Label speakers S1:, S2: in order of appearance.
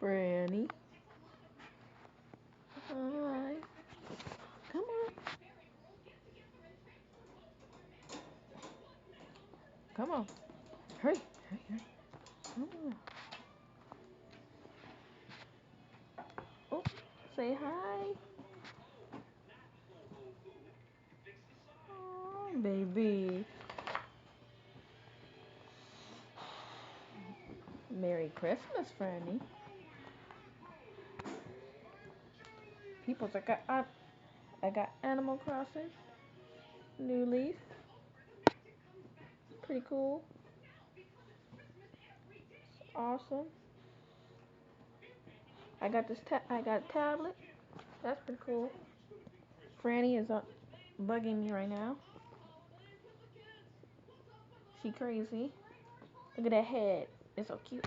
S1: Franny. Hi. Come on. Come on. Hurry. Hurry, hurry. Come on. Oh, say hi. Oh, baby. Merry Christmas, Franny. People's I got Animal Crossing, New Leaf, pretty cool, awesome. I got a tablet, that's pretty cool. Franny is bugging me right now. She crazy. Look at that head, it's so cute.